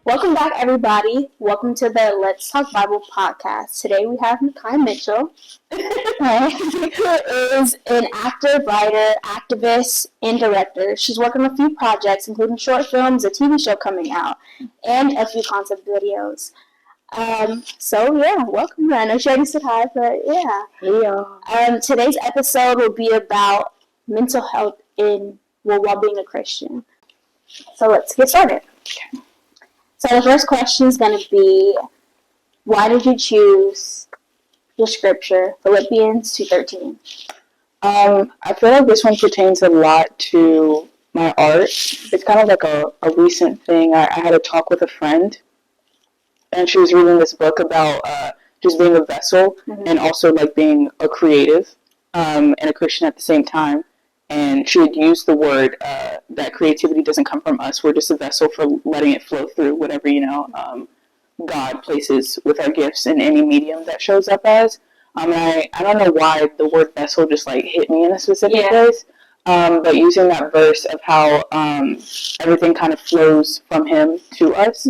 Welcome back, everybody. Welcome to the Let's Talk Bible podcast. Today we have Nikai Mitchell. Nikai is an actor, writer, activist, and director. She's working on a few projects, including short films, a TV show coming out, and a few concept videos. Welcome. I know she already said hi, but yeah. Hey, y'all. Today's episode will be about mental health while being a Christian. So let's get started. Okay. So the first question is going to be, why did you choose the scripture, Philippians 2:13? I feel like this one pertains a lot to my art. It's kind of like a recent thing. I had a talk with a friend, and she was reading this book about just being a vessel and also like being a creative and a Christian at the same time. And she had used the word that creativity doesn't come from us. We're just a vessel for letting it flow through whatever, God places with our gifts in any medium that shows up as. I don't know why the word vessel just like hit me in a specific place. But using that verse of how everything kind of flows from him to us,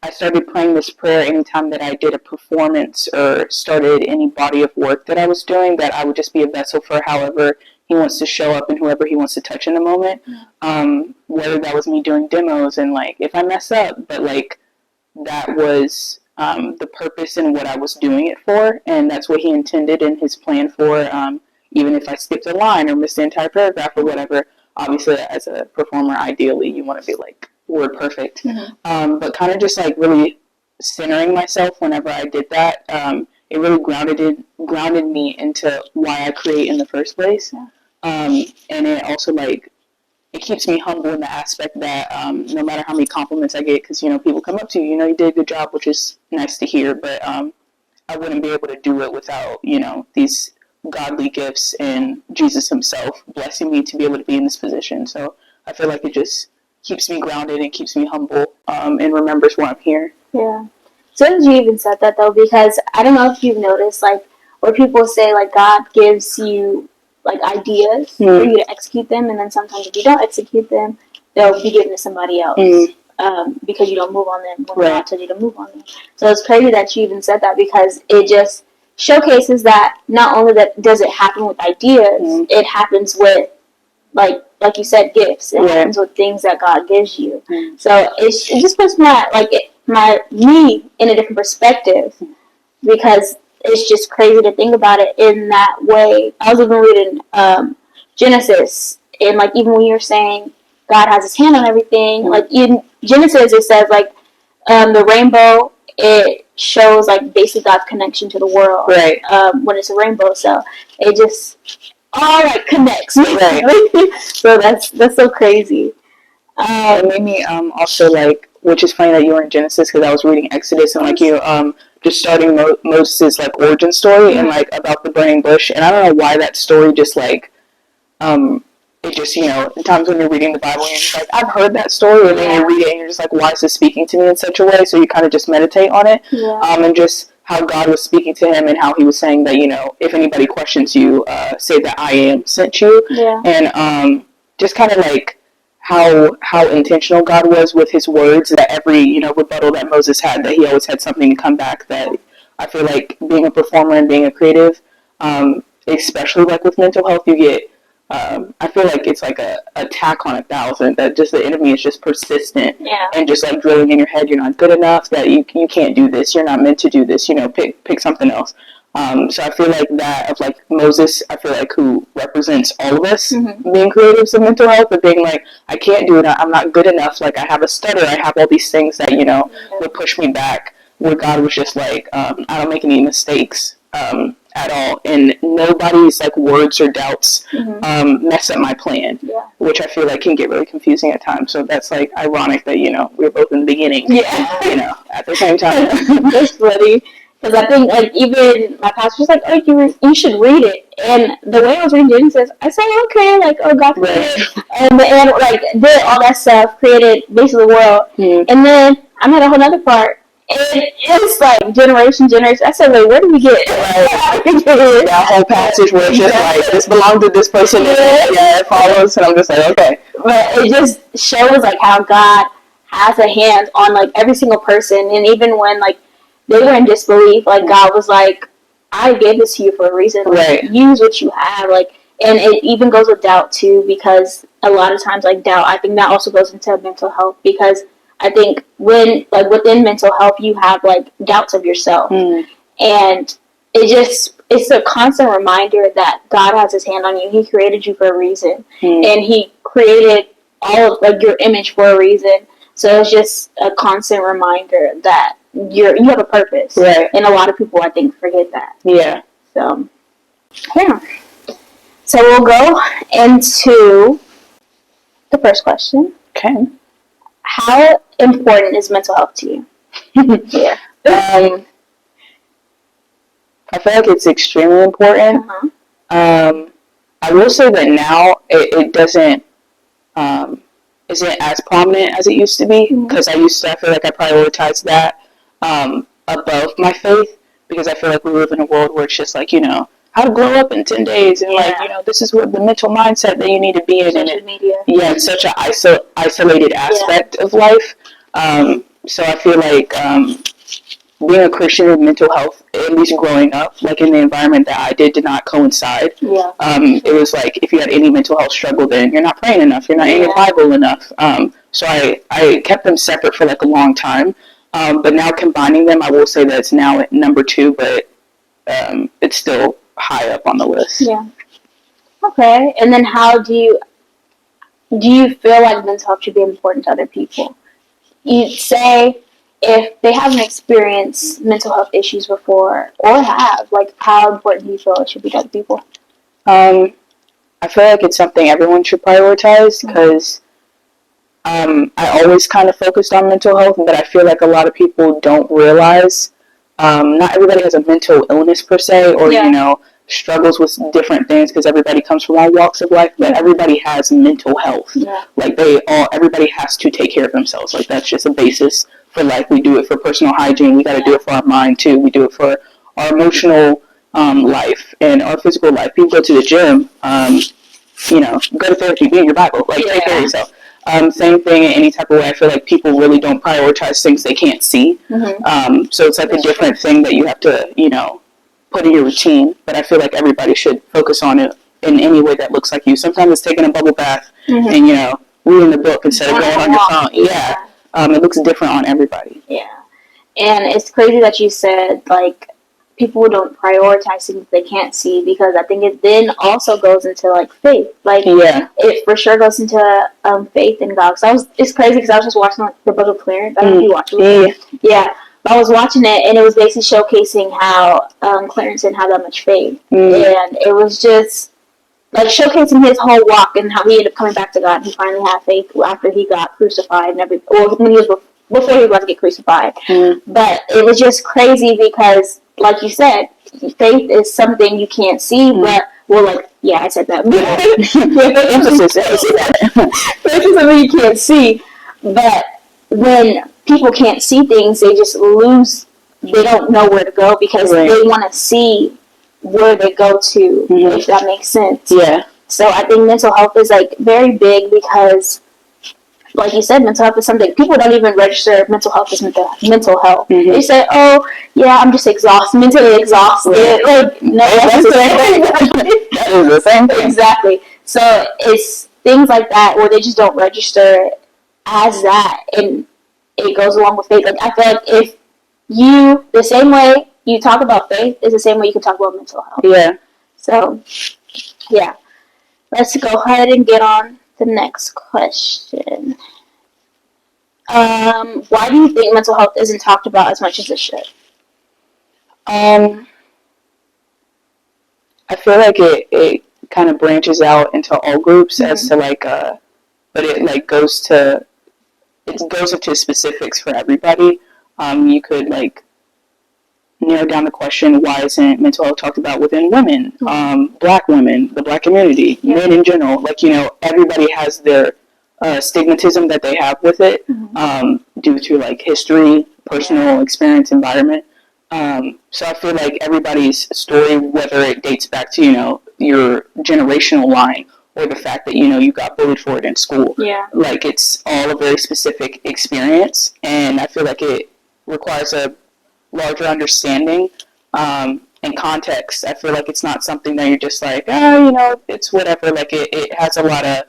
I started praying this prayer anytime that I did a performance or started any body of work that I was doing, that I would just be a vessel for however he wants to show up and whoever he wants to touch in the moment. Whether that was me doing demos and like if I mess up, but like that was the purpose and what I was doing it for, and that's what he intended in his plan for. Even if I skipped a line or missed the entire paragraph or whatever, obviously as a performer, ideally you want to be like word perfect, but kind of just like really centering myself whenever I did that. It really grounded me into why I create in the first place, and it also like it keeps me humble in the aspect that no matter how many compliments I get, because people come up to you, you did a good job, which is nice to hear, but I wouldn't be able to do it without these godly gifts and Jesus himself blessing me to be able to be in this position. So I feel like it just keeps me grounded and keeps me humble, and remembers why I'm here. Yeah. So you even said that though, because I don't know if you've noticed, like, where people say like God gives you like ideas for you to execute them, and then sometimes if you don't execute them, they'll be given to somebody else because you don't move on them when God tells you to move on them. So it's crazy that you even said that, because it just showcases that not only that does it happen with ideas, it happens with like you said, gifts. It happens with things that God gives you. So it just puts me in a different perspective, because it's just crazy to think about it in that way. I was even reading Genesis, and like even when you're saying God has his hand on everything, like in Genesis it says like the rainbow, it shows like basically God's connection to the world when it's a rainbow. So it just all like connects, so that's so crazy. It made me also like, which is funny that you were in Genesis, because I was reading Exodus, and like you just starting Moses' like origin story and like about the burning bush, and I don't know why that story just like it just at times when you're reading the Bible, you're just like, I've heard that story, and then you read it and you're just like, why is this speaking to me in such a way? So you kind of just meditate on it, and just how God was speaking to him, and how he was saying that, if anybody questions you, say that I am sent you. And just kind of like how intentional God was with his words, that every, rebuttal that Moses had, that he always had something to come back. That I feel like being a performer and being a creative, especially like with mental health, you get, I feel like it's like a attack on 1,000, that just the enemy is just persistent and just like drilling in your head, you're not good enough, that you can't do this, you're not meant to do this, pick something else. So I feel like that of like Moses, I feel like who represents all of us being creatives in mental health, but being like, I can't do it, I'm not good enough, like I have a stutter, I have all these things that, would push me back, where God was just like, I don't make any mistakes at all, and nobody's like words or doubts mess up my plan, which I feel like can get really confusing at times. So that's like ironic that we were both in the beginning, at the same time. That's funny, because I think like even my pastor was like, oh, you should read it, and the way I was reading Genesis, I said, okay, like, oh, God created and like did all that stuff, created basically the world, and then I'm at a whole other part. And it's like generation. I said, wait, where did we get that whole passage where it's just like, this belonged to this person, and it follows, and I'm just like, okay. But it just shows like how God has a hand on like every single person, and even when like they were in disbelief, like God was like, I gave this to you for a reason. Like, use what you have. Like, and it even goes with doubt too, because a lot of times like doubt, I think that also goes into mental health, because I think when like within mental health you have like doubts of yourself, and it's a constant reminder that God has his hand on you. He created you for a reason, and he created all of like your image for a reason. So it's just a constant reminder that you have a purpose. Right. And a lot of people, I think, forget that. Yeah. So, yeah. So we'll go into the first question. Okay. How important is mental health to you? Yeah. I feel like it's extremely important. I will say that now it doesn't isn't as prominent as it used to be, because I feel like I prioritized that above my faith, because I feel like we live in a world where it's just like, how to glow up in 10 days, and like, this is what the mental mindset that you need to be in. Social media. Yeah, it's such an isolated aspect of life. So I feel like being a Christian with mental health, at least growing up, like in the environment that I did not coincide. Yeah. It was like, if you had any mental health struggle, then you're not praying enough, you're not in your Bible enough. So I kept them separate for like a long time. But now combining them, I will say that it's now at number 2, but it's still high up on the list. Yeah. Okay. And then how do you feel like mental health should be important to other people? You say if they haven't experienced mental health issues before, or have, like, how important do you feel it should be to other people? I feel like it's something everyone should prioritize, because I always kind of focused on mental health, but I feel like a lot of people don't realize not everybody has a mental illness per se, or struggles with different things, because everybody comes from all walks of life, but everybody has mental health. Like everybody has to take care of themselves. Like, that's just a basis for life. We do it for personal hygiene. We got to do it for our mind too. We do it for our emotional life and our physical life. People go to the gym, go to therapy, be in your Bible, like take care of yourself. Same thing in any type of way. I feel like people really don't prioritize things they can't see. So it's like a different thing that you have to, put in your routine. But I feel like everybody should focus on it in any way that looks like you. Sometimes it's taking a bubble bath and, reading the book instead of going on your phone. Yeah. It looks different on everybody. Yeah. And it's crazy that you said, like, people don't prioritize things they can't see, because I think it then also goes into, like, faith. Like, it for sure goes into faith in God. It's crazy because I was just watching, like, the Book of Clarence. I don't know if you watched it. Yeah. I was watching it, and it was basically showcasing how Clarence didn't have that much faith. And it was just, like, showcasing his whole walk and how he ended up coming back to God. And he finally had faith after he got crucified and everything. Well, when he was before he was about to get crucified. But it was just crazy because, like you said, faith is something you can't see, but, well, like, yeah, I said that. Faith is something you can't see, but when people can't see things, they just lose, they don't know where to go, because they want to see where they go to, if that makes sense. Yeah. So I think mental health is, like, very big, because, like you said, mental health is something people don't even register. Mental health is mental health. They say, "Oh, yeah, I'm just exhausted, mentally exhausted." Like, no, that's the same thing. That is the same thing. Exactly. So it's things like that where they just don't register as that, and it goes along with faith. Like, I feel like if the same way you talk about faith is the same way you can talk about mental health. Yeah. So, yeah. Let's go ahead and get on the next question. Why do you think mental health isn't talked about as much as it should? I feel like it kind of branches out into all groups as to like, but it like goes into specifics for everybody. You could like narrow down the question, why isn't mental health talked about within women, black women, the black community, men in general? Like, everybody has their stigmatism that they have with it due to like history, personal experience, environment. So I feel like everybody's story, whether it dates back to, your generational line, or the fact that, you got bullied for it in school. Yeah. Like, it's all a very specific experience, and I feel like it requires a larger understanding and context. I feel like it's not something that you're just like, it's whatever. Like, it has a lot of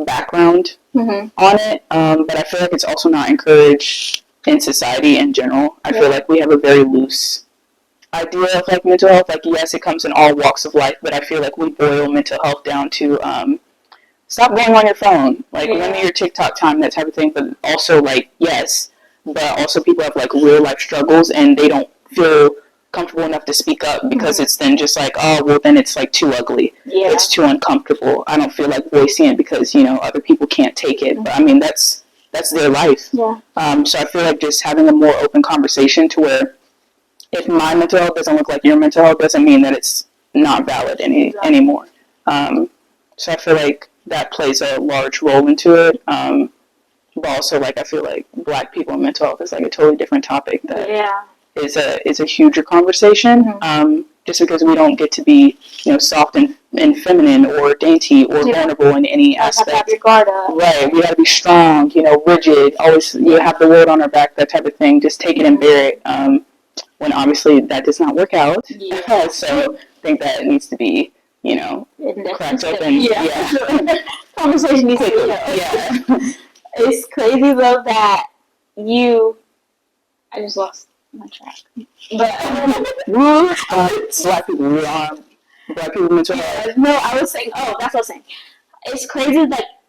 background on it, but I feel like it's also not encouraged in society in general. I feel like we have a very loose idea of like mental health. Like, yes, it comes in all walks of life, but I feel like we boil mental health down to stop going on your phone, like limit your TikTok time, that type of thing. But also, like, yes, but also people have like real life struggles and they don't feel comfortable enough to speak up because it's then just like, oh, well, then it's like too ugly. It's too uncomfortable. I don't feel like voicing it because, other people can't take it. But I mean, that's their life. So I feel like just having a more open conversation to where if my mental health doesn't look like your mental health doesn't mean that it's not valid anymore. So I feel like that plays a large role into it. But also, like, I feel like Black people and mental health is like a totally different topic that is a huger conversation. Just because we don't get to be, soft and feminine or dainty or vulnerable in any aspect. Have your guard up. Right. We got to be strong, rigid. Always you have the world on our back, that type of thing. Just take it and bear it. When obviously that does not work out. So I think that needs to be, cracked open. Conversation needs to be It's crazy though that I just lost my track. But Black people mental health. No, I was saying, that's what I was saying. It's crazy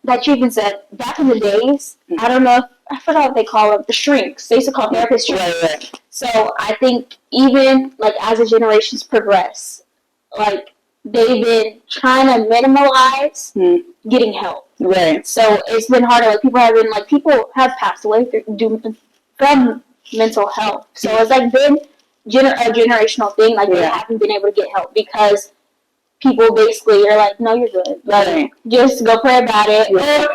that you even said back in the days, I don't know, I forgot what they call it, the shrinks. They used to call therapists shrinks. Right. So I think even like as the generations progress, like they've been trying to minimalize getting help. Right. So it's been harder. Like people have passed away from mental health. So it's like been a generational thing. Like they haven't been able to get help because people basically are like, no, you're good. Like, just go pray about it. Or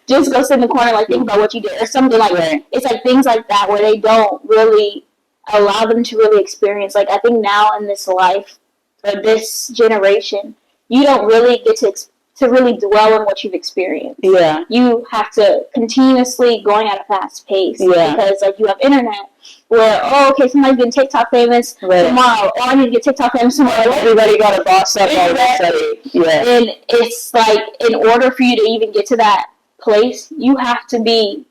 just go sit in the corner, like, think about what you did. Or something like that. It's like things like that where they don't really allow them to really experience. Like, I think now in this life, or this generation, you don't really get to really dwell on what you've experienced. You have to continuously going at a fast pace. Because, like, you have internet. Where, somebody's getting TikTok famous tomorrow. Oh, I need to get TikTok famous tomorrow. Everybody got a boss up all of a sudden. And it's like, in order for you to even get to that place, you have to be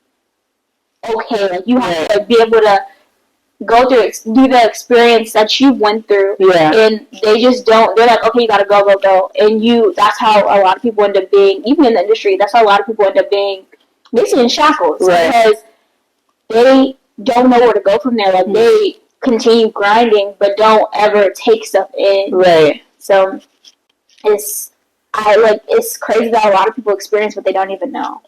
okay. Like, you have to be able to go through, do the experience that you went through. And they just don't, they're like, okay, you gotta go. And that's how a lot of people end up being, even in the industry, that's how a lot of people end up being basically in shackles. Because they don't know where to go from there. Like, they continue grinding, but don't ever take stuff in. So, it's crazy that a lot of people experience what they don't even know.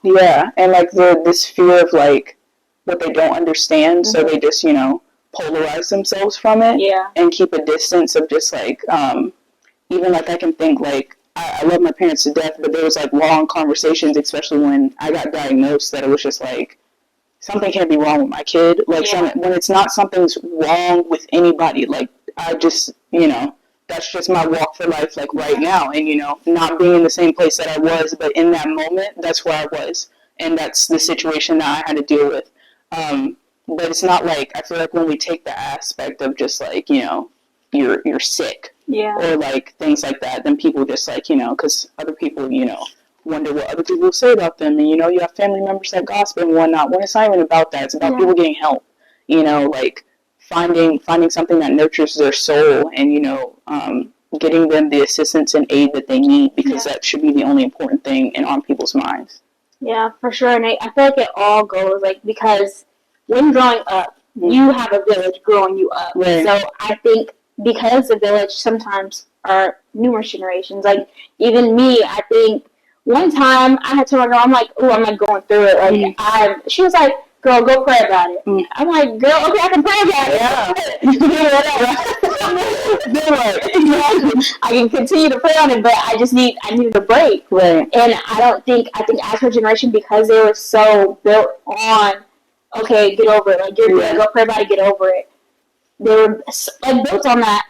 And, like, this fear of, like, what they don't understand, so they just, polarize themselves from it. And keep a distance of just, like, even, like, I can think, like, I love my parents to death, but there was, like, long conversations, especially when I got diagnosed, that it was just, like, something can't be wrong with my kid. Like, when it's not something's wrong with anybody, like, I just, that's just my walk for life, like, right now. And, not being in the same place that I was, but in that moment, that's where I was. And that's the situation that I had to deal with. But it's not like, I feel like when we take the aspect of just, like, you're sick. Or, like, things like that, then people just, like, because other people, wonder what other people will say about them. And, you have family members that gossip and whatnot. When it's not even about that. It's about people getting help. Like finding something that nurtures their soul and, getting them the assistance and aid that they need, because that should be the only important thing on people's minds. Yeah, for sure. And I feel like it all goes, like, because when growing up, you have a village growing you up. So I think because the village sometimes are numerous generations. Like, even me, I think one time I had to my girl, I'm like, I'm like going through it. Like, she was like, girl, go pray about it. I'm like, girl, okay, I can pray about it. I can continue to pray on it, but I needed a break. And I think as her generation, because they were so built on, okay, get over it. Like, you're good, go pray about it, get over it. They were, like, built on that.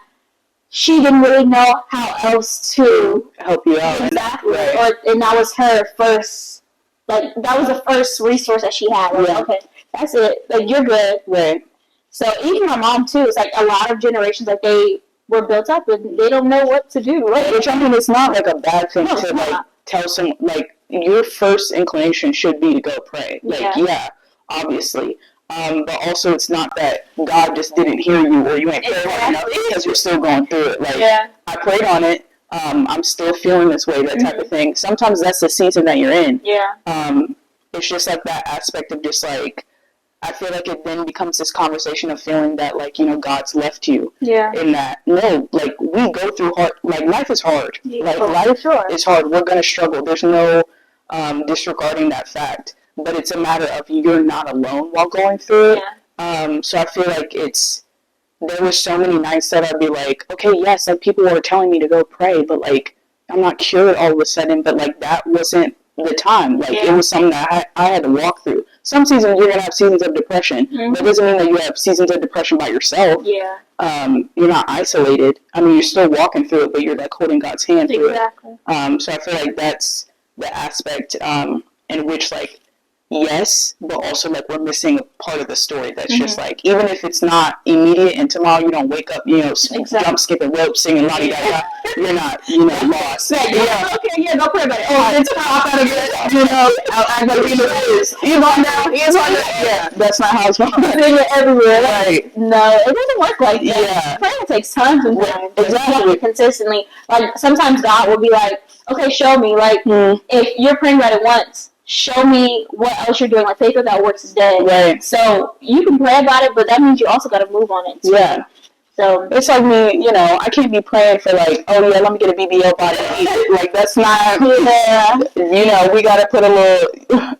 she didn't really know how else to help you out. Exactly. Right. And that was her first, like, that was the first resource that she had. Like, okay, that's it. Like, you're good. Right. So even my mom, too, it's like a lot of generations, like, they were built up and they don't know what to do. Right? Which, I mean, it's not, like, a bad thing to, like, tell someone, like, your first inclination should be to go pray. Like, yeah obviously. But also it's not that God just didn't hear you or you ain't prayed hard enough because you're still going through it. Like, I prayed on it. I'm still feeling this way, that type of thing. Sometimes that's the season that you're in. Yeah. It's just like that aspect of just like, I feel like it then becomes this conversation of feeling that, like, you know, God's left you. Yeah. In that, no, like, we go through hard, like, life is hard. Yeah. Like, life is hard. We're going to struggle. There's no disregarding that fact. But it's a matter of you're not alone while going through it. Yeah. So I feel like there were so many nights that I'd be like, okay, yes, like, people were telling me to go pray, but, like, I'm not cured all of a sudden, but, like, that wasn't the time. Like, it was something that I had to walk through. Some seasons you're going to have seasons of depression, but it doesn't mean that you have seasons of depression by yourself. Yeah. You're not isolated. I mean, you're still walking through it, but you're, like, holding God's hand through it. So I feel like that's the aspect in which, like, yes, but also, like, we're missing a part of the story that's just, like, even if it's not immediate and tomorrow you don't wake up, you know, jump, skip, and rope, singing la-di-da-da, you're not, you know, lost. Okay, don't pray about it. Oh, it's pop out of it, you know, I'm going to be in the news. He's on now, yeah, that's not how it's going. Everywhere. Right. No, it doesn't work like that. Yeah. Praying takes time sometimes. Exactly. Consistently. Like, sometimes God will be like, okay, show me. Like, if you're praying about it once, show me what else you're doing. Like, faith without works is dead. Right. So you can pray about it, but that means you also got to move on it. Too. Yeah. So it's like me, you know, I can't be praying for, like, oh yeah, let me get a BBL body and eat it. Like, that's not. Yeah. You know, we got to put a little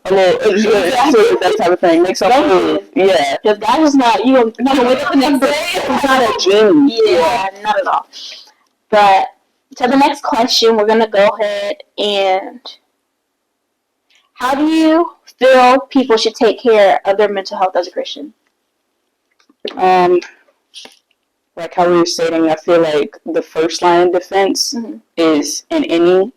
that type of thing. Make something move. Yeah. Because God is not. You're not gonna wake up the next day. It's not a gym. Yeah, not at all. But to the next question, we're gonna go ahead and. How do you feel people should take care of their mental health as a Christian? Like how we were stating, I feel like the first line of defense is in any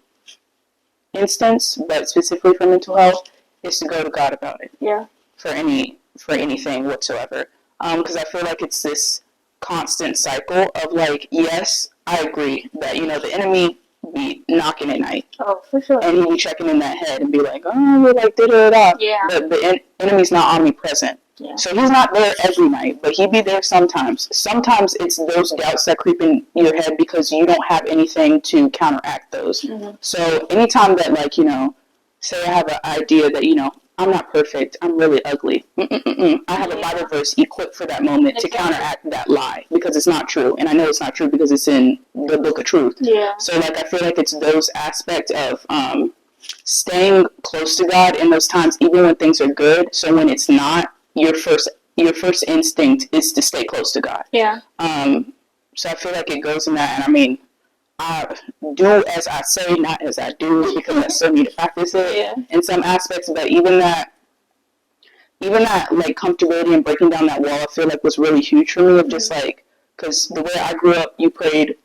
instance, but specifically for mental health, is to go to God about it. Yeah. For anything whatsoever. Because I feel like it's this constant cycle of, like, yes, I agree that, you know, the enemy be knocking at night. Oh, for sure. And he'll be checking in that head and be like, oh, you're like, da-da-da. Yeah. But the enemy's not omnipresent. Yeah. So he's not there every night, but he'd be there sometimes. Sometimes it's those doubts that creep in your head because you don't have anything to counteract those. So anytime that, like, you know, say I have an idea that, you know, I'm not perfect, I'm really ugly. I have a Bible verse equipped for that moment to counteract that lie because it's not true. And I know it's not true because it's in the book of truth. Yeah. So, like, I feel like it's those aspects of staying close to God in those times, even when things are good. So when it's not, your first instinct is to stay close to God. Yeah. So I feel like it goes in that, and I mean, I do as I say, not as I do, because I still need to practice it in some aspects. But even that, like, comfortability and breaking down that wall, I feel like was really huge for me. Of just like, because the way I grew up, you prayed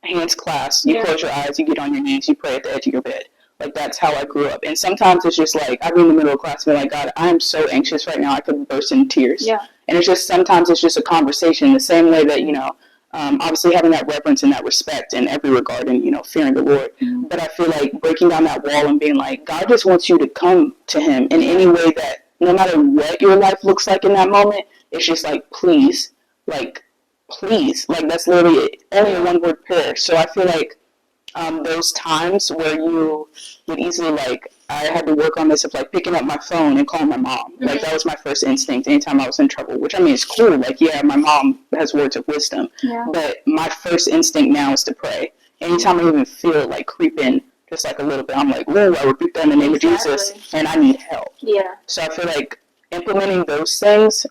hands clasped, you close your eyes, you get on your knees, you pray at the edge of your bed. Like, that's how I grew up. And sometimes it's just like, I'd be in the middle of class and be like, God, I am so anxious right now, I could burst into tears. Yeah. And it's just, sometimes it's just a conversation, the same way that, you know, obviously having that reverence and that respect in every regard and, you know, fearing the Lord. But I feel like breaking down that wall and being like, God just wants you to come to him in any way that, no matter what your life looks like in that moment, it's just like, please, like, that's literally only a one-word prayer. So I feel like those times where you would easily, like, I had to work on this of, like, picking up my phone and calling my mom. Like, that was my first instinct anytime I was in trouble, which, I mean, it's cool. Like, yeah, my mom has words of wisdom. Yeah. But my first instinct now is to pray. Anytime I even feel it, like, creeping just, like, a little bit, I'm like, whoa, I rebuke that in the name of Jesus, and I need help. Yeah. So I feel like implementing those things,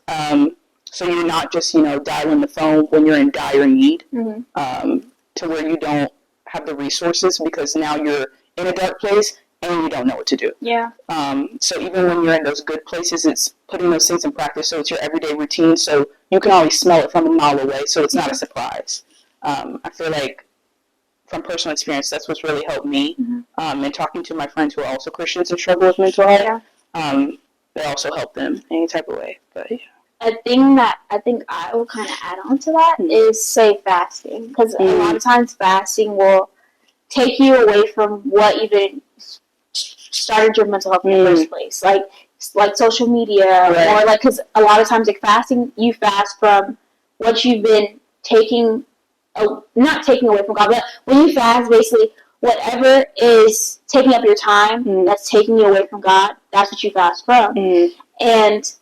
so you're not just, you know, dialing the phone when you're in dire need, to where you don't have the resources because now you're in a dark place and you don't know what to do. Yeah. So even when you're in those good places, it's putting those things in practice so it's your everyday routine so you can always smell it from a mile away so it's not a surprise. I feel like from personal experience, that's what's really helped me. And talking to my friends who are also Christians and struggle with mental health, it also helped them in any type of way. But yeah. A thing that I think I will kind of add on to that is, say, fasting. Because a lot of times fasting will take you away from what even started your mental health in the first place. Like social media, or like, because a lot of times, like, fasting, you fast from what you've been taking, not taking away from God, but when you fast, basically, whatever is taking up your time, that's taking you away from God, that's what you fast from. And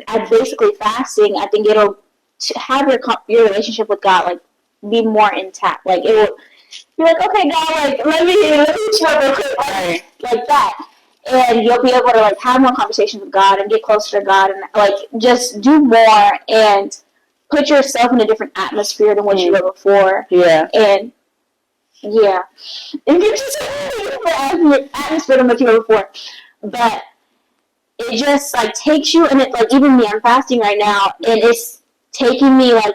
at basically fasting, I think it'll have your relationship with God, like, be more intact. Like, it will be like, okay, God, like, let me chill real quick, like that. And you'll be able to, like, have more conversations with God and get closer to God and, like, just do more and put yourself in a different atmosphere than what you were before. Yeah. And, yeah. And get yourself in a different atmosphere than what you were before. But it just, like, takes you, and it, like, even me, I'm fasting right now, and it's taking me, like,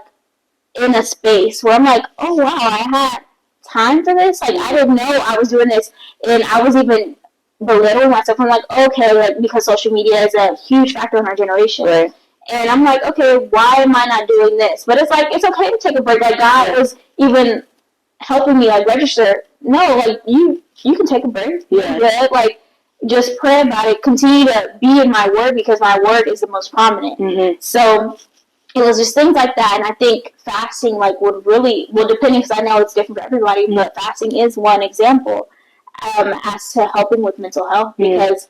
in a space where I'm like, oh, wow, I had time for this? Like, I didn't know I was doing this, and I was even belittling myself. I'm like, okay, like, because social media is a huge factor in our generation. Right. And I'm like, okay, why am I not doing this? But it's like, it's okay to take a break. Like, God was even helping me, like, register. No, like, you can take a break. Yeah. Good. Like, just pray about it. Continue to be in my word, because my word is the most prominent. So it was just things like that. And I think fasting, like, would really, well, depending, because I know it's different for everybody, but fasting is one example as to helping with mental health, because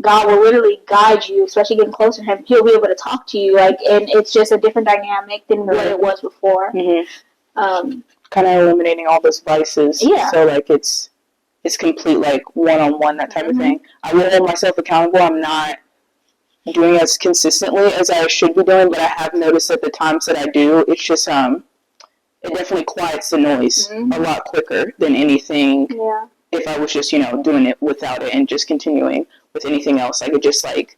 God will literally guide you, especially getting closer to Him. He'll be able to talk to you, like, and it's just a different dynamic than what it was before. Kind of eliminating all those vices. Yeah. So, like, it's complete, like, one-on-one, that type of thing. I will hold myself accountable. I'm not doing as consistently as I should be doing, but I have noticed that the times that I do, it's just, it definitely quiets the noise a lot quicker than anything. Yeah. If I was just, doing it without it and just continuing with anything else. Like, it just, like,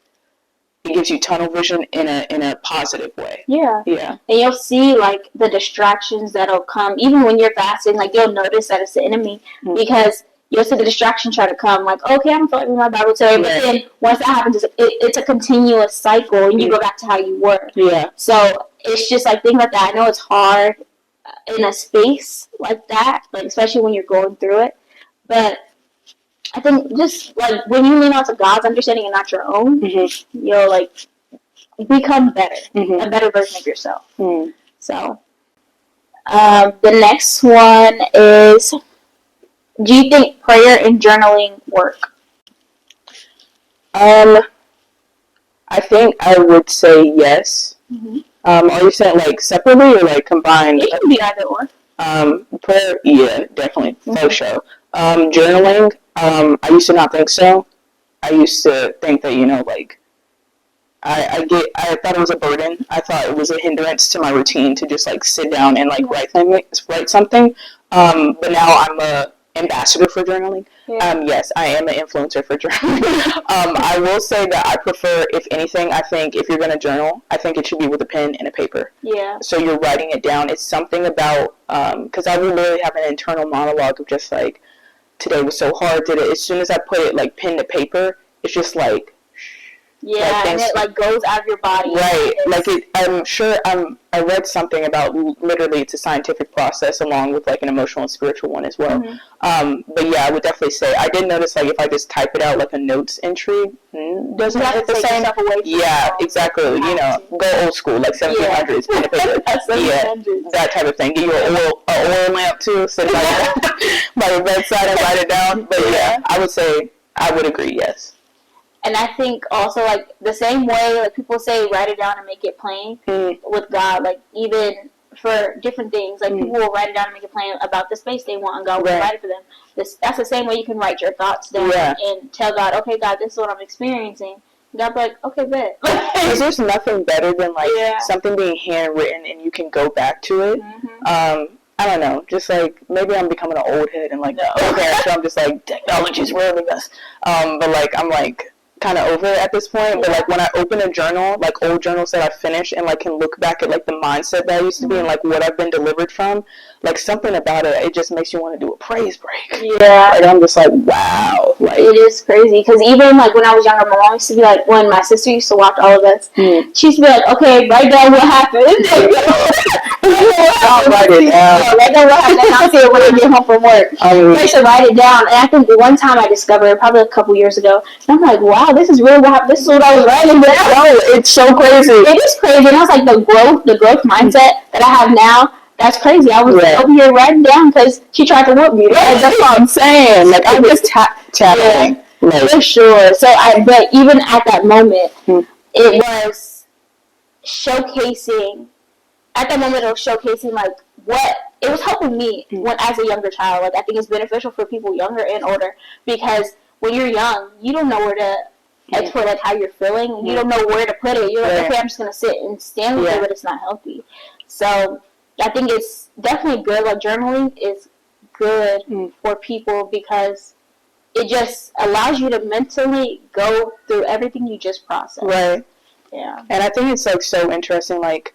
it gives you tunnel vision in a positive way. Yeah. Yeah. And you'll see, like, the distractions that'll come, even when you're fasting, like, you'll notice that it's the enemy, because you'll see the distraction try to come, like, okay, I don't feel like reading my Bible today, but then once that happens, it's a continuous cycle, and you go back to how you were. Yeah. So it's just, like, things like that. I know it's hard in a space like that, like, especially when you're going through it, but I think just, like, when you lean on to God's understanding and not your own, you'll, like, become better, a better version of yourself. So, the next one is, do you think prayer and journaling work? I think I would say yes. Are you saying, like, separately or, like, combined? It can be either or. Prayer, yeah, definitely, for sure. Journaling, I used to not think so. I used to think that, like, I thought it was a burden. I thought it was a hindrance to my routine to just, like, sit down and, like, write something. But now I'm a ambassador for journaling. Yeah. Yes, I am an influencer for journaling. I will say that I prefer, if anything, I think if you're going to journal, I think it should be with a pen and a paper. Yeah. So you're writing it down. It's something about, because I literally have an internal monologue of just, like, today was so hard. As soon as I put it, like, pen to paper, it's just, like, yeah, like, and it, like, goes out of your body. Right. Like, I'm sure I read something about, literally, it's a scientific process along with, like, an emotional and spiritual one as well. But yeah, I would definitely say, I did notice, like, if I just type it out, like, a notes entry, doesn't hit the same. Yeah, exactly. Go old school, like 1700s, pen and paper. Yeah, that type of thing. Get your oil lamp, too, sit by your bedside and write it down. But yeah, I would say, I would agree, yes. And I think also, like, the same way, like, people say write it down and make it plain with God, like, even for different things, like, people will write it down and make it plain about the space they want, and God will write it for them. That's the same way you can write your thoughts down and tell God, okay, God, this is what I'm experiencing. And God's like, okay, bet. Because there's nothing better than, like, something being handwritten and you can go back to it. I don't know, just, like, maybe I'm becoming an old head and, like, okay, so I'm just, like, technology's ruining us. But, like, I'm, like, kind of over it at this point, but like when I open a journal, like old journals that I finished, and like can look back at like the mindset that I used to be and like what I've been delivered from, like something about it just makes you want to do a praise break. Yeah. Like I'm just like, wow. Like it is crazy because even like when I was younger, my mom used to be like, when my sister used to watch all of us, she used to be like, okay, write down what happened. I'll write it down. Write down what happened, and I'll see it when I get home from work. I used to write it down, and I think the one time I discovered it, probably a couple years ago, and I'm like, wow, this is really what happened. This is what I was writing down. No, it's so crazy. It is crazy, and I was like, the growth mindset that I have now. That's crazy. I was over here writing down because she tried to whoop me. Right? That's what I'm saying. Like I was tapping. Like, for sure. So but even at that moment, it was showcasing. At that moment, it was showcasing like what it was helping me when as a younger child. Like I think it's beneficial for people younger and older because when you're young, you don't know where to explore like how you're feeling. You don't know where to put it. You're like, okay, I'm just gonna sit and stand with it, but it's not healthy. So I think it's definitely good. Like journaling is good for people because it just allows you to mentally go through everything you just processed. Right. Yeah. And I think it's like so interesting, like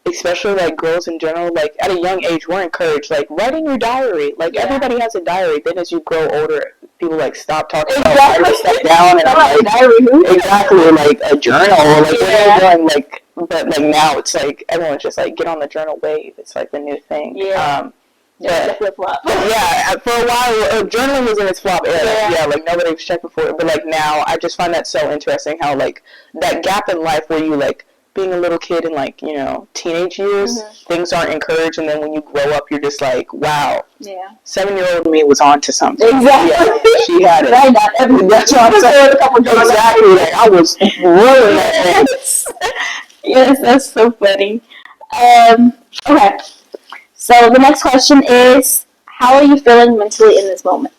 especially like girls in general, like at a young age we're encouraged, like writing your diary. Like everybody has a diary. Then as you grow older, people like stop talking about writing stuff down and I'm like diary. Exactly, like a journal, like what are you doing? Like but like now it's like everyone's just like get on the journal wave. It's like the new thing. Yeah, flip flop. Yeah, for a while, journaling was in its flop era. Yeah, like nobody was checking for it. But like now, I just find that so interesting how like that gap in life where you like being a little kid in like, you know, teenage years, things aren't encouraged. And then when you grow up, you're just like, wow. Yeah. 7-year-old me was on to something. Exactly. Yeah, she had it. Right, not everything. That's what I'm saying. Exactly. Like I was rolling that thing. Yes, that's so funny. Okay. So the next question is, how are you feeling mentally in this moment?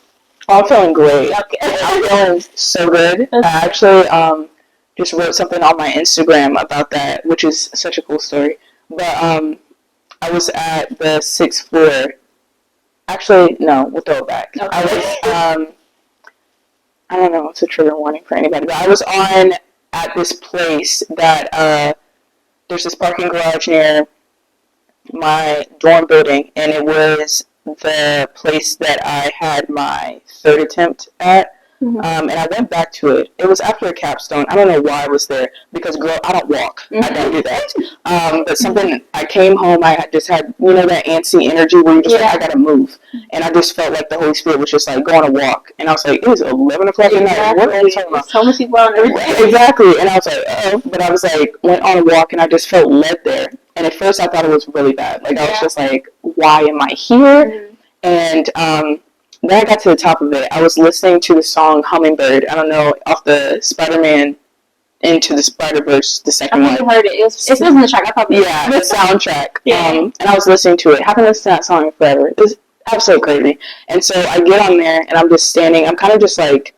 I'm feeling great. Okay. I'm feeling so good. I actually just wrote something on my Instagram about that, which is such a cool story. But I was at the 6th floor. Actually, no, we'll throw it back. Okay. I was, I don't know, it's a trigger warning for anybody, but I was at this place that there's this parking garage near my dorm building, and it was the place that I had my third attempt at. And I went back to it. It was after a capstone. I don't know why I was there because, girl, I don't walk. I don't do that. But something, I came home, I just had, you know, that antsy energy where you're just like, I gotta move. And I just felt like the Holy Spirit was just like, go on a walk. And I was like, it was 11 o'clock at night. What are you talking about? So many people on everything. Exactly. And I was like, oh. But I was like, went on a walk and I just felt led there. And at first I thought it was really bad. Like, I was just like, why am I here? And then I got to the top of it. I was listening to the song Hummingbird. I don't know, off the Spider-Man Into the Spider-Verse, the second one. I heard it. It was in the track. I probably the soundtrack. And I was listening to it. I haven't listened to that song in forever. It was absolutely crazy. And so I get on there and I'm just standing. I'm kind of just like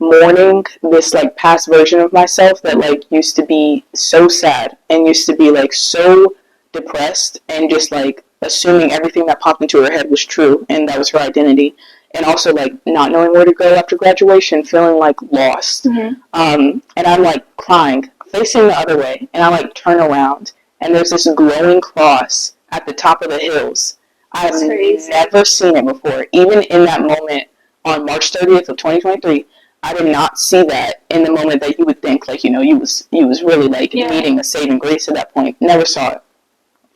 mourning this like past version of myself that like used to be so sad and used to be like so depressed and just like assuming everything that popped into her head was true and that was her identity, and also like not knowing where to go after graduation, feeling like lost. And I'm like crying, facing the other way, and I like turn around and there's this glowing cross at the top of the hills. I've never seen it before. Even in that moment on March 30th of 2023, I did not see that in the moment that you would think like, you know, you was really like needing a saving grace at that point. Never saw it.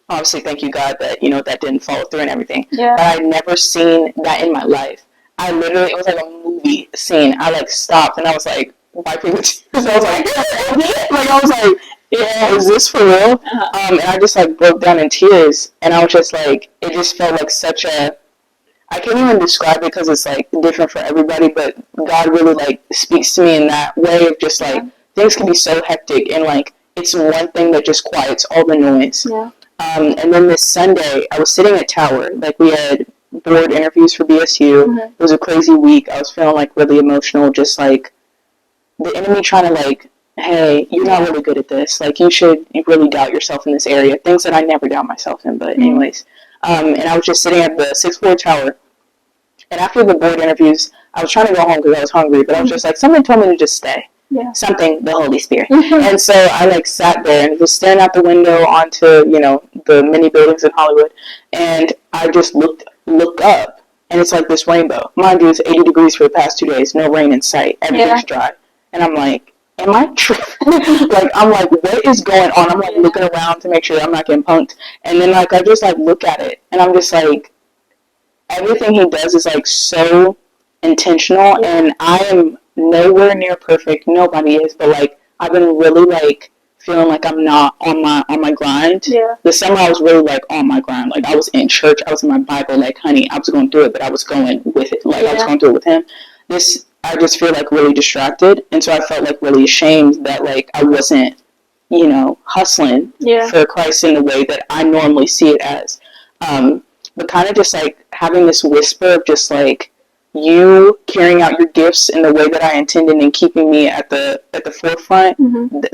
Obviously, thank you, God, that, you know, that didn't follow through and everything. Yeah. But I'd never seen that in my life. I literally, it was like a movie scene. I, like, stopped, and I was, like, wiping the tears. I was like, yeah, is this for real? And I just, like, broke down in tears. And I was just, like, it just felt like such a, I can't even describe it because it's, like, different for everybody. But God really, like, speaks to me in that way of just, like, things can be so hectic. And, like, it's one thing that just quiets all the noise. Yeah. And then this Sunday, I was sitting at Tower. Like, we had board interviews for BSU. It was a crazy week. I was feeling, like, really emotional. Just, like, the enemy trying to, like, hey, you're not really good at this. Like, you really doubt yourself in this area. Things that I never doubt myself in, but anyways. And I was just sitting at the 6th floor tower. And after the board interviews, I was trying to go home because I was hungry, but I was just like, something told me to just stay. Yeah. Something, the Holy Spirit. And so I like sat there and was staring out the window onto, you know, the many buildings in Hollywood. And I just looked up, and it's like this rainbow. Mind you, it's 80 degrees for the past 2 days, no rain in sight, everything's dry. And I'm like, am I tripping? Like, I'm like, what is going on? I'm like looking around to make sure I'm not getting punked. And then like I just like look at it, and I'm just like, everything he does is like so intentional, and I am nowhere near perfect. Nobody is, but like I've been really like feeling like I'm not on my grind. Yeah. The summer I was really like on my grind. Like I was in church, I was in my Bible, like honey, I was going to do it, but I was going with it. Like I was going to do it with him. This I just feel like really distracted, and so I felt like really ashamed that like I wasn't, you know, hustling for Christ in the way that I normally see it as. But kind of just like having this whisper of just like you carrying out your gifts in the way that I intended and keeping me at the forefront.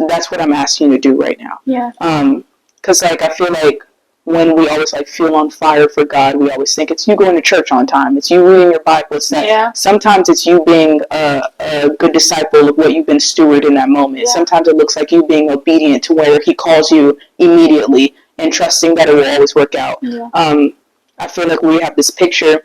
That's what I'm asking you to do right now. Yeah. Because like I feel like when we always like feel on fire for God, we always think it's you going to church on time, it's you reading your Bible. It's that sometimes it's you being a good disciple of what you've been steward in that moment. Yeah. Sometimes it looks like you being obedient to where He calls you immediately and trusting that it will always work out. Yeah. I feel like we have this picture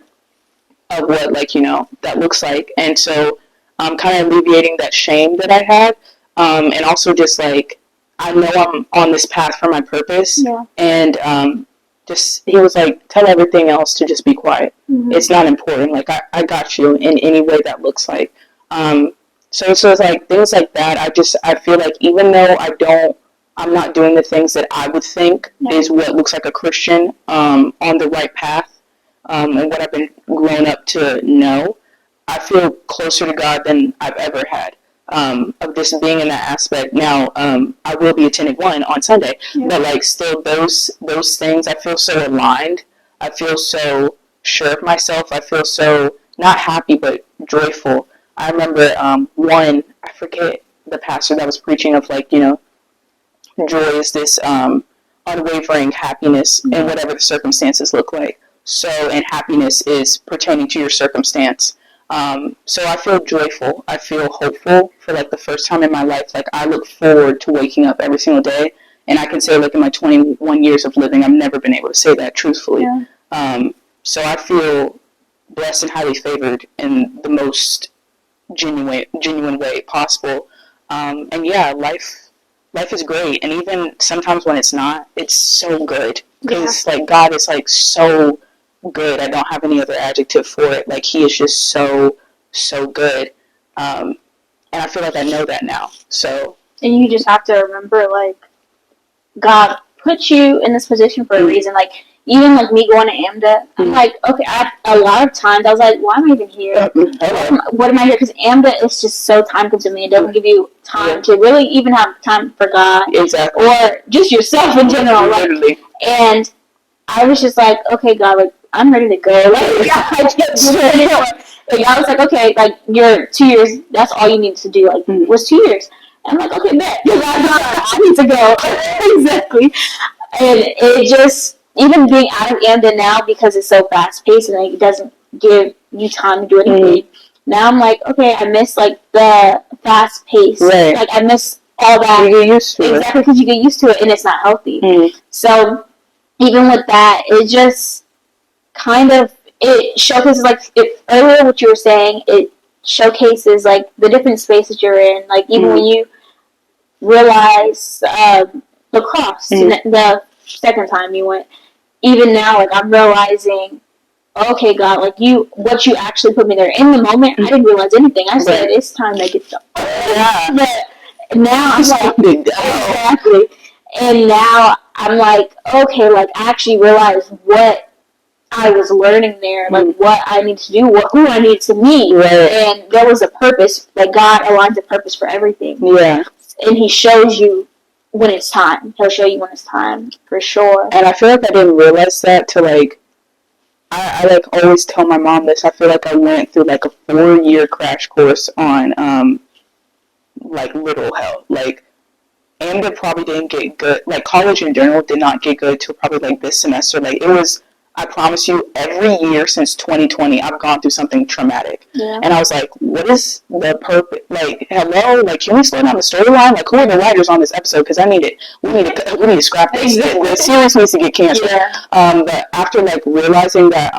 of what, like, you know, that looks like. And so kind of alleviating that shame that I had. And also just, like, I know I'm on this path for my purpose. Yeah. And just, he was like, tell everything else to just be quiet. It's not important. Like, I got you in any way that looks like. So it's like things like that. I feel like even though I'm not doing the things that I would think is what looks like a Christian on the right path, and what I've been grown up to know, I feel closer to God than I've ever had, of just being in that aspect. Now, I will be attending one on Sunday, but like still those things, I feel so aligned. I feel so sure of myself. I feel so not happy, but joyful. I remember I forget the pastor that was preaching of like, you know, joy is this unwavering happiness in whatever the circumstances look like. So, and happiness is pertaining to your circumstance. So I feel joyful. I feel hopeful for like the first time in my life. Like I look forward to waking up every single day. And I can say like in my 21 years of living, I've never been able to say that truthfully. Yeah. So I feel blessed and highly favored in the most genuine way possible. And yeah, life is great, and even sometimes when it's not, it's so good, because like God is like so good. I don't have any other adjective for it. Like He is just so good, and I feel like I know that now. So, and you just have to remember, like, God put you in this position for a reason. Like, even like me going to AMDA, I'm like, okay, a lot of times I was like, why am I even here? What am I here? Because AMDA is just so time consuming. It doesn't give you time to really even have time for God. Exactly. Or just yourself in general. Literally. And I was just like, okay, God, like, I'm ready to go. Like, I was like, okay, like, you're 2 years, that's all you need to do. Like, was 2 years. And I'm like, okay, bet. I need to go. Exactly. And it just, even being out of AMDA now, because it's so fast paced and like, it doesn't give you time to do anything. Now I'm like, okay, I miss like the fast pace. Right. Like I miss all that. You get used to it. Exactly, because you get used to it and it's not healthy. So even with that, it just kind of, it showcases like, earlier what you were saying, it showcases like the different spaces you're in. Like even when you realize lacrosse, the second time you went, even now, like, I'm realizing, okay, God, like, what you actually put me there. In the moment, I didn't realize anything. I said, it's time to get stuff. But now I'm like, exactly. And now I'm like, okay, like, I actually realized what I was learning there, like, what I need to do, who I need to meet. Right. And there was a purpose, like, God aligns a purpose for everything. Yeah. And He shows you when it's time. He'll show you when it's time, for sure. And I feel like I didn't realize that till, like, I like, always tell my mom this. I feel like I went through, like, a 4-year crash course on, like, little health. Like, AMDA probably didn't get good. Like, college in general did not get good till probably, like, this semester. Like, it was I promise you, every year since 2020, I've gone through something traumatic. Yeah. And I was like, what is the purpose? Like, hello? Like, can we slow down the storyline? Like, who are the writers on this episode? Because I need it. We need to scrap this. The series needs to get canceled. Yeah. But after, like, realizing that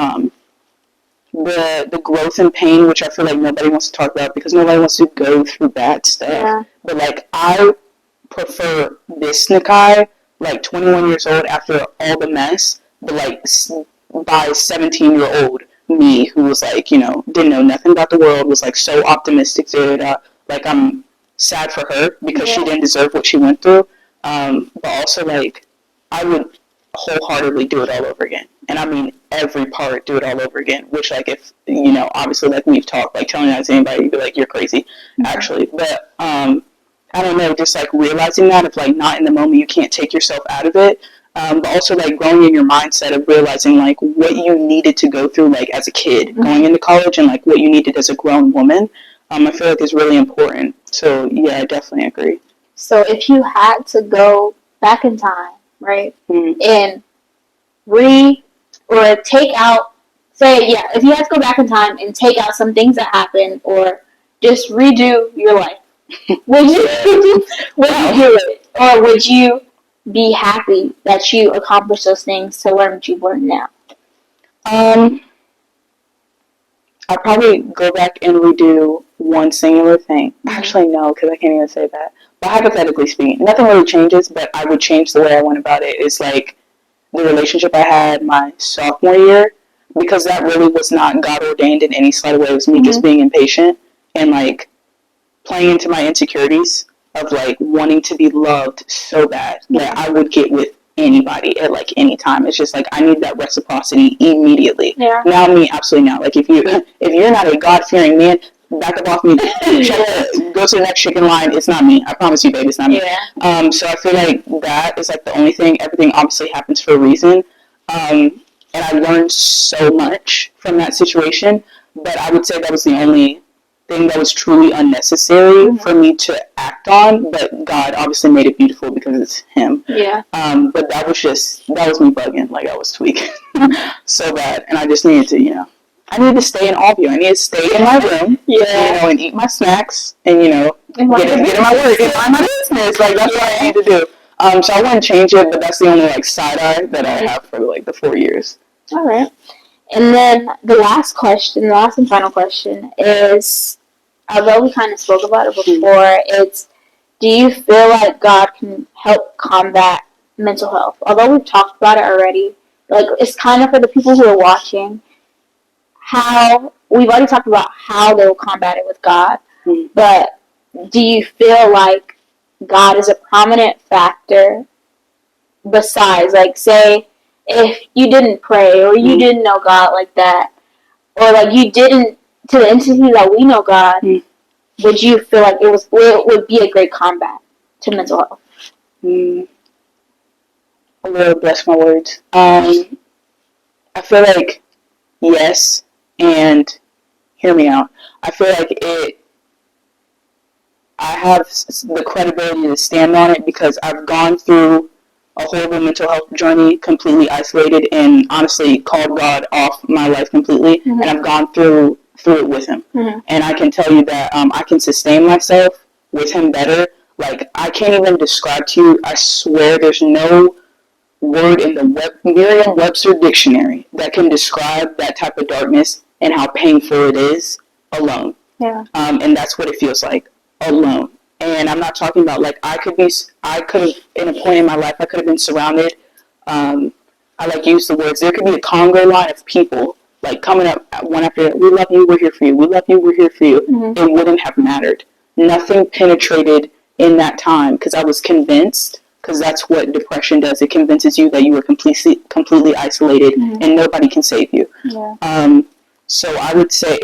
the growth and pain, which I feel like nobody wants to talk about because nobody wants to go through bad stuff. Yeah. But, like, I prefer this Nikai, like, 21 years old after all the mess, but, like, by 17-year-old me who was, like, you know, didn't know nothing about the world, was, like, so optimistic, like, I'm sad for her because she didn't deserve what she went through. But also, like, I would wholeheartedly do it all over again. And I mean every part, do it all over again. Which, like, if, you know, obviously, like, we've talked, like, telling that to anybody, you'd be like, you're crazy, actually. But, I don't know, just, like, realizing that if, like, not in the moment, you can't take yourself out of it. But also, like, growing in your mindset of realizing, like, what you needed to go through, like, as a kid, going into college, and, like, what you needed as a grown woman, I feel like is really important. So, yeah, I definitely agree. So, if you had to go back in time, right, and take out, if you had to go back in time and take out some things that happened, or just redo your life, would you do it? Or would you be happy that you accomplished those things to learn what you've learned now? I'd probably go back and redo one singular thing. Actually, no, because I can't even say that. But hypothetically speaking, nothing really changes, but I would change the way I went about it. It's like the relationship I had my sophomore year, because that really was not God ordained in any slight way. It was me just being impatient and, like, playing into my insecurities of, like, wanting to be loved so bad that I would get with anybody at, like, any time. It's just like I need that reciprocity immediately. Yeah. Now, me, absolutely not. Like, if you're not a God-fearing man, back up off me. Go to the next chicken line. It's not me. I promise you, babe, it's not me. Yeah. So I feel like that is, like, the only thing. Everything obviously happens for a reason. And I learned so much from that situation. But I would say that was the only thing that was truly unnecessary for me to act on. But God obviously made it beautiful because it's Him. Yeah. But that was me bugging. Like, I was tweaking so bad. And I just needed to, you know, I need to stay in all of you. I need to stay in my room, you know, and eat my snacks, and, you know, get in my work and mind my business. Like, that's what I need to do. So I wouldn't change it, but that's the only, like, side eye that I have for, like, the 4 years. All right. And then the last and final question is, although we kind of spoke about it before, it's, do you feel like God can help combat mental health? Although we've talked about it already, like, it's kind of for the people who are watching. We've already talked about how they'll combat it with God, but do you feel like God is a prominent factor besides, like, say, if you didn't pray, or you didn't know God like that, or, like, you didn't, to the entity that we know God, would you feel like it would be a great combat to mental health? Lord bless my words. I feel like yes, and hear me out. I feel like I have the credibility to stand on it because I've gone through a horrible mental health journey, completely isolated, and honestly called God off my life completely. And I've gone through it with Him. And I can tell you that I can sustain myself with Him better. Like, I can't even describe to you, I swear there's no word in the Merriam-Webster dictionary that can describe that type of darkness and how painful it is alone. Yeah. And that's what it feels like, alone. And I'm not talking about, like, I could have, in a point in my life, I could have been surrounded. I like use the words, there could be a Congo line of people, like, coming up one after the other. We love you, we're here for you. We love you, we're here for you. It wouldn't have mattered. Nothing penetrated in that time because I was convinced, because that's what depression does. It convinces you that you are completely isolated and nobody can save you. Yeah. So I would say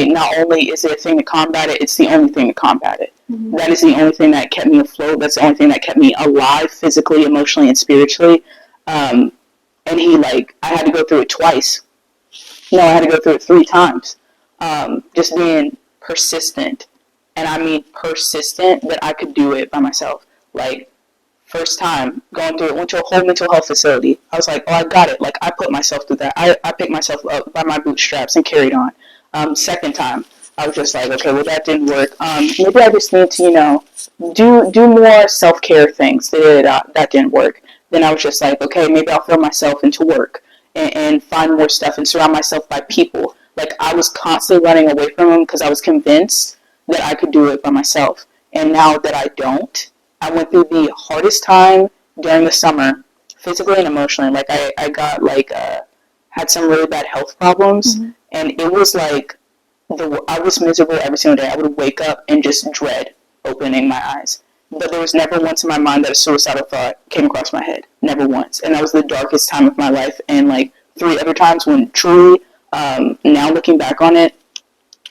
not only is it a thing to combat it, it's the only thing to combat it. That is the only thing that kept me afloat. That's the only thing that kept me alive physically, emotionally, and spiritually. And I had to go through it twice. No, I had to go through it 3 times. Just being persistent. And I mean persistent that I could do it by myself. Like, First time going through it, went to a whole mental health facility. I was like, oh, I got it. Like, I put myself through that. I picked myself up by my bootstraps and carried on. Second time, I was just like, okay, well, that didn't work. Maybe I just need to, you know, do more self-care things. That didn't work. Then I was just like, okay, maybe I'll throw myself into work and find more stuff and surround myself by people. Like, I was constantly running away from them because I was convinced that I could do it by myself. And now that I don't, I went through the hardest time during the summer, physically and emotionally. Like, I got, like, had some really bad health problems. Mm-hmm. And it was like, I was miserable every single day. I would wake up and just dread opening my eyes. But there was never once in my mind that a suicidal thought came across my head. Never once. And that was the darkest time of my life. And, like, 3 other times when truly, now looking back on it,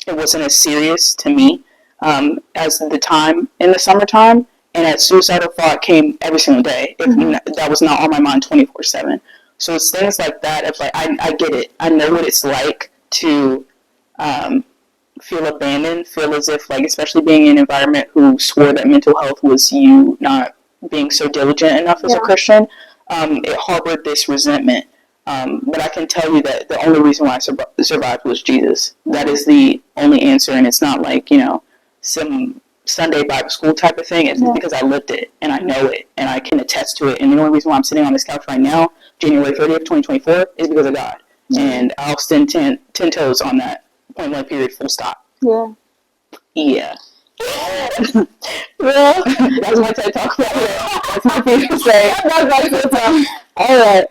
it wasn't as serious to me as the time in the summertime. And that suicidal thought came every single day. That was not on my mind 24/7. So it's things like that. It's like, I get it. I know what it's like to feel abandoned, feel as if, like, especially being in an environment who swore that mental health was you not being so diligent enough as a Christian. It harbored this resentment. But I can tell you that the only reason why I survived was Jesus. That is the only answer. And it's not like, you know, some Sunday Bible school type of thing. It's because I lived it and I know it and I can attest to it. And the only reason why I'm sitting on this couch right now, January 30th, 2024, is because of God. And I'll stand 10 toes on that point blank period, full stop. Yeah. Well, that's my TED Talk. That's my thing to say. All right.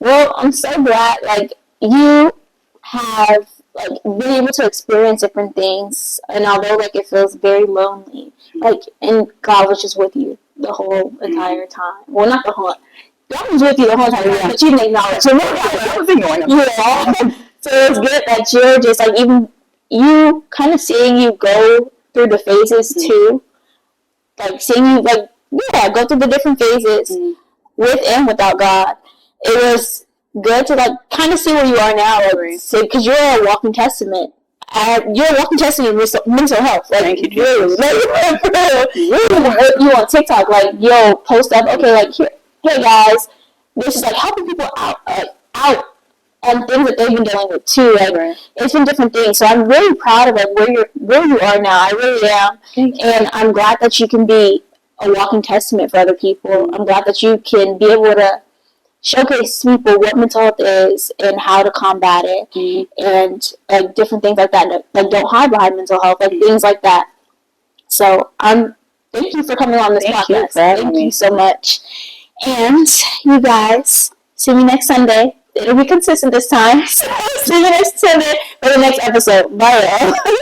Well, I'm so glad, like, you have, like, been able to experience different things, and although, like, it feels very lonely, like, and God was just with you the whole entire time. Well, not the whole, God was with you the whole time, but you didn't acknowledge it. Yeah. So it's good that you're just, like, even you kind of seeing you go through the phases too, like, seeing you, like, go through the different phases with and without God. It was good to, like, kind of see where you are now, because you're a walking testament. You're a walking testament of mental health. Like, thank you, Jesus. You on TikTok, like, you'll post up, okay, like, hey guys, this is, like, helping people out on things that they've been dealing with too. Like, it's been different things. So I'm really proud of, like, where you are now. I really am, and I'm glad that you can be a walking testament for other people. I'm glad that you can be able to showcase people what mental health is and how to combat it, and, like, different things like that. Like, don't hide behind mental health, like, things like that. So thank you for coming on this podcast. Thank you so much. And you guys, see me next Sunday. It'll be consistent this time. So see you next Sunday for the next episode. Bye, y'all.